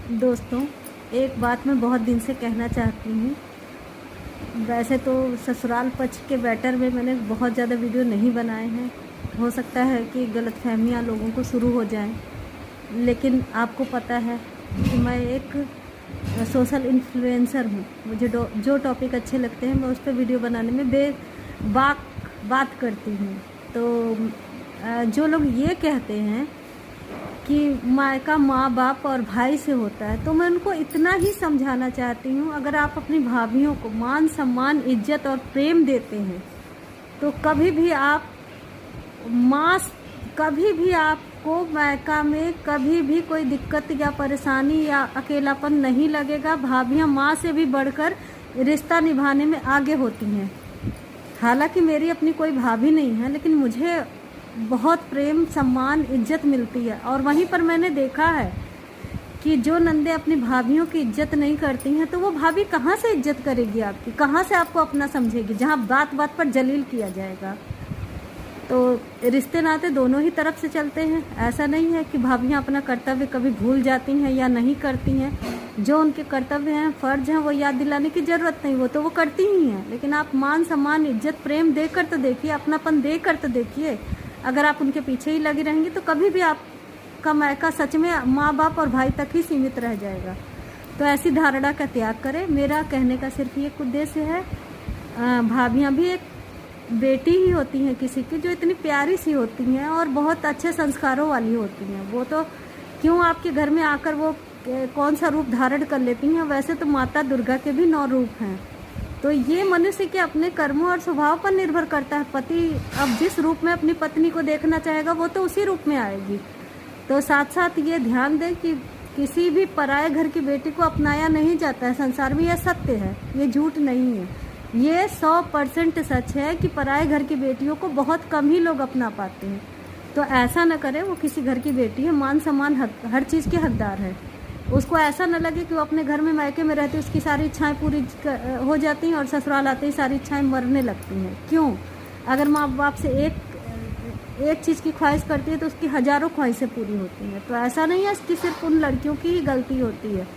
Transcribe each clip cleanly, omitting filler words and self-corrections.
दोस्तों, एक बात मैं बहुत दिन से कहना चाहती हूँ। वैसे तो ससुराल पक्ष के मैटर में मैंने बहुत ज़्यादा वीडियो नहीं बनाए हैं। हो सकता है कि गलतफहमियाँ लोगों को शुरू हो जाएं, लेकिन आपको पता है कि मैं एक सोशल इन्फ्लुएंसर हूँ। मुझे जो टॉपिक अच्छे लगते हैं मैं उस पर वीडियो बनाने में बात करती हूँ। तो जो लोग ये कहते हैं कि मायका माँ बाप और भाई से होता है, तो मैं उनको इतना ही समझाना चाहती हूँ, अगर आप अपनी भाभीयों को मान सम्मान इज्जत और प्रेम देते हैं तो कभी भी आपको मायका में कभी भी कोई दिक्कत या परेशानी या अकेलापन नहीं लगेगा। भाभियाँ माँ से भी बढ़कर रिश्ता निभाने में आगे होती हैं। हालांकि मेरी अपनी कोई भाभी नहीं है, लेकिन मुझे बहुत प्रेम सम्मान इज्जत मिलती है। और वहीं पर मैंने देखा है कि जो नंदे अपनी भाभीयों की इज्जत नहीं करती हैं, तो वो भाभी कहाँ से इज्जत करेगी आपकी, कहाँ से आपको अपना समझेगी, जहाँ बात बात पर जलील किया जाएगा। तो रिश्ते नाते दोनों ही तरफ से चलते हैं। ऐसा नहीं है कि भाभियाँ अपना कर्तव्य कभी भूल जाती हैं या नहीं करती हैं। जो उनके कर्तव्य हैं, फ़र्ज हैं, वो याद दिलाने की ज़रूरत नहीं, वो तो वो करती ही हैं। लेकिन आप मान सम्मान इज्जत प्रेम दे कर तो देखिए, अपनापन दे कर तो देखिए। अगर आप उनके पीछे ही लगी रहेंगी तो कभी भी आपका मायका सच में माँ बाप और भाई तक ही सीमित रह जाएगा। तो ऐसी धारणा का त्याग करें। मेरा कहने का सिर्फ एक उद्देश्य है, भाभियाँ भी एक बेटी ही होती हैं किसी की, जो इतनी प्यारी सी होती हैं और बहुत अच्छे संस्कारों वाली होती हैं। वो तो क्यों आपके घर में आकर वो कौन सा रूप धारण कर लेती हैं। वैसे तो माता दुर्गा के भी 9 रूप हैं। तो ये मनुष्य के अपने कर्मों और स्वभाव पर निर्भर करता है। पति अब जिस रूप में अपनी पत्नी को देखना चाहेगा, वो तो उसी रूप में आएगी। तो साथ साथ ये ध्यान दें कि किसी भी पराये घर की बेटी को अपनाया नहीं जाता है संसार में। यह सत्य है, ये झूठ नहीं है। ये 100% सच है कि पराये घर की बेटियों को बहुत कम ही लोग अपना पाते हैं। तो ऐसा न करें। वो किसी घर की बेटी है, मान सम्मान हर चीज़ के हकदार है। उसको ऐसा न लगे कि वो अपने घर में मायके में रहती, उसकी सारी इच्छाएं पूरी हो जाती हैं और ससुराल आते ही सारी इच्छाएं मरने लगती हैं। क्यों? अगर माँ बाप से एक चीज़ की ख्वाहिश करती है तो उसकी हज़ारों ख्वाहिशें पूरी होती हैं। तो ऐसा नहीं है कि सिर्फ उन लड़कियों की ही गलती होती है।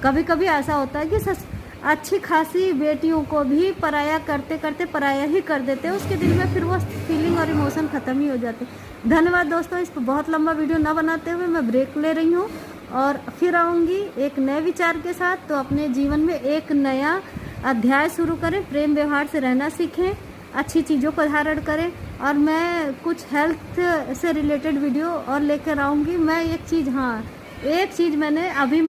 कभी कभी ऐसा होता है कि अच्छी खासी बेटियों को भी पराया करते करते पराया ही कर देते हैं। उसके दिल में फिर वो फीलिंग और इमोशन ख़त्म ही हो जाते हैं। धन्यवाद दोस्तों। इस पर बहुत लंबा वीडियो ना बनाते हुए मैं ब्रेक ले रही हूँ और फिर आऊँगी एक नए विचार के साथ। तो अपने जीवन में एक नया अध्याय शुरू करें, प्रेम व्यवहार से रहना सीखें, अच्छी चीज़ों को धारण करें। और मैं कुछ हेल्थ से रिलेटेड वीडियो और लेकर आऊँगी। मैं एक चीज़ मैंने अभी